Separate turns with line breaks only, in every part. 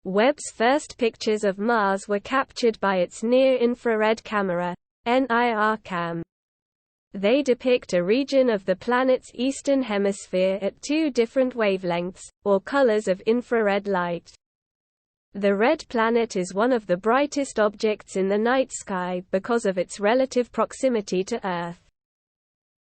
Webb's first pictures of Mars were captured by its near-infrared camera, NIRCam. They depict a region of the planet's eastern hemisphere at two different wavelengths, or colors of infrared light. The red planet is one of the brightest objects in the night sky because of its relative proximity to Earth.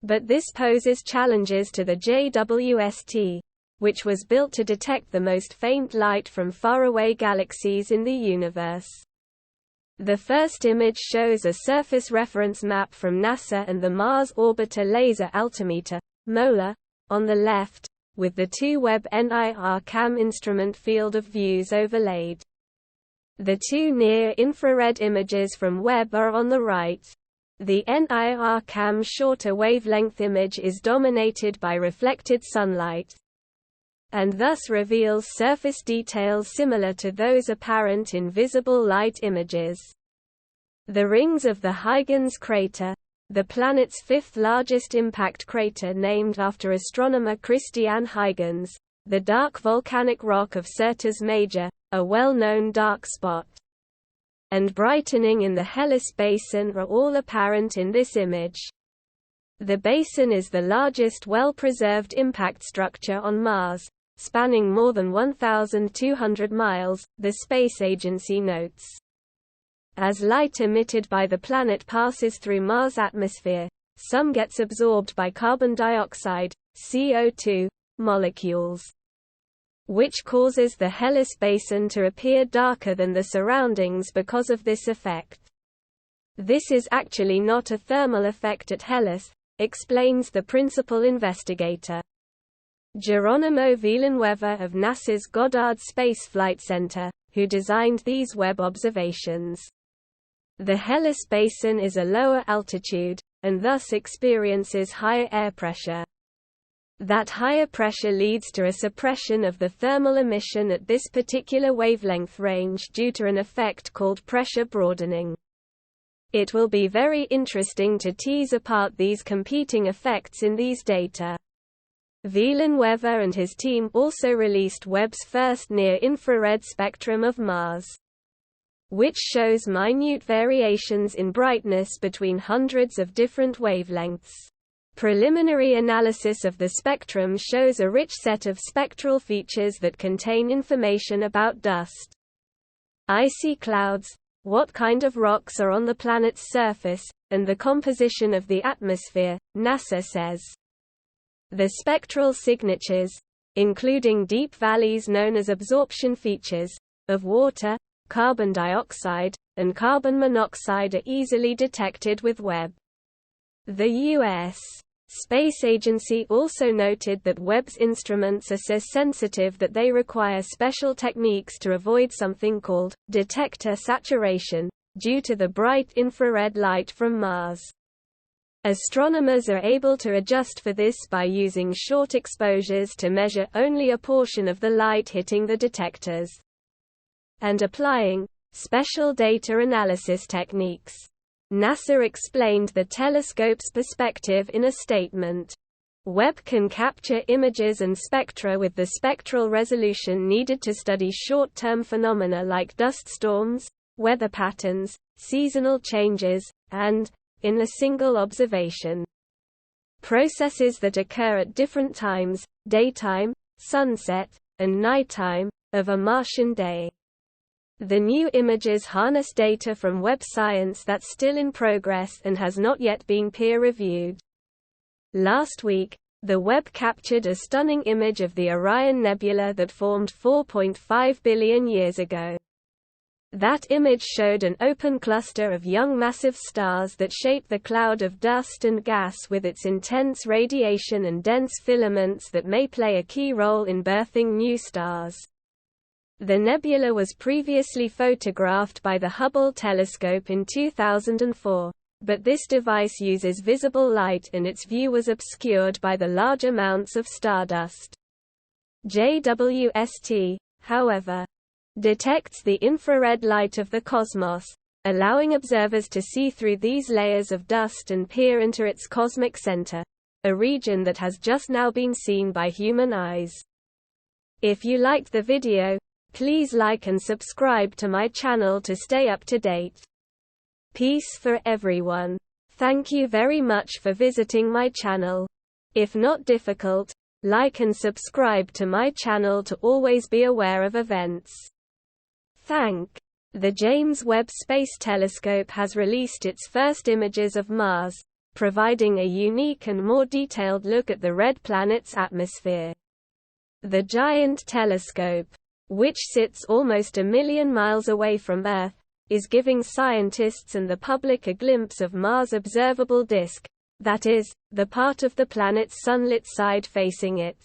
But this poses challenges to the JWST, which was built to detect the most faint light from faraway galaxies in the universe. The first image shows a surface reference map from NASA and the Mars Orbiter Laser Altimeter (MOLA) on the left, with the two Webb NIRCam instrument field of views overlaid. The two near-infrared images from Webb are on the right. The NIRCam shorter wavelength image is dominated by reflected sunlight, and thus reveals surface details similar to those apparent in visible light images. The rings of the Huygens crater, the planet's fifth largest impact crater named after astronomer Christian Huygens, the dark volcanic rock of Syrtis Major, a well-known dark spot, and brightening in the Hellas Basin are all apparent in this image. The basin is the largest well-preserved impact structure on Mars, spanning more than 1,200 miles, the space agency notes. As light emitted by the planet passes through Mars' atmosphere, some gets absorbed by carbon dioxide, CO2, molecules, which causes the Hellas Basin to appear darker than the surroundings because of this effect. This is actually not a thermal effect at Hellas, explains the principal investigator, Geronimo Villanueva of NASA's Goddard Space Flight Center, who designed these Webb observations. The Hellas Basin is a lower altitude, and thus experiences higher air pressure. That higher pressure leads to a suppression of the thermal emission at this particular wavelength range due to an effect called pressure broadening. It will be very interesting to tease apart these competing effects in these data. Villanueva and his team also released Webb's first near-infrared spectrum of Mars, which shows minute variations in brightness between hundreds of different wavelengths. Preliminary analysis of the spectrum shows a rich set of spectral features that contain information about dust, icy clouds, what kind of rocks are on the planet's surface, and the composition of the atmosphere, NASA says. The spectral signatures, including deep valleys known as absorption features, of water, carbon dioxide, and carbon monoxide are easily detected with Webb. The U.S. Space Agency also noted that Webb's instruments are so sensitive that they require special techniques to avoid something called detector saturation, due to the bright infrared light from Mars. Astronomers are able to adjust for this by using short exposures to measure only a portion of the light hitting the detectors, and applying special data analysis techniques. NASA explained the telescope's perspective in a statement. Webb can capture images and spectra with the spectral resolution needed to study short-term phenomena like dust storms, weather patterns, seasonal changes, and, in a single observation, processes that occur at different times, daytime, sunset, and nighttime, of a Martian day. The new images harness data from Webb science that's still in progress and has not yet been peer-reviewed. Last week, the Webb captured a stunning image of the Orion Nebula that formed 4.5 billion years ago. That image showed an open cluster of young massive stars that shape the cloud of dust and gas with its intense radiation and dense filaments that may play a key role in birthing new stars. The nebula was previously photographed by the Hubble telescope in 2004, but this device uses visible light and its view was obscured by the large amounts of stardust. JWST, however, detects the infrared light of the cosmos, allowing observers to see through these layers of dust and peer into its cosmic center, a region that has just now been seen by human eyes. If you liked the video, Please like and subscribe to my channel to stay up to date. Peace for everyone. Thank you very much for visiting my channel. If not difficult, like and subscribe to my channel to always be aware of events. The James Webb Space Telescope has released its first images of Mars, providing a unique and more detailed look at the red planet's atmosphere. The giant telescope, which sits almost 1 million miles away from Earth, is giving scientists and the public a glimpse of Mars' observable disk, that is, the part of the planet's sunlit side facing it.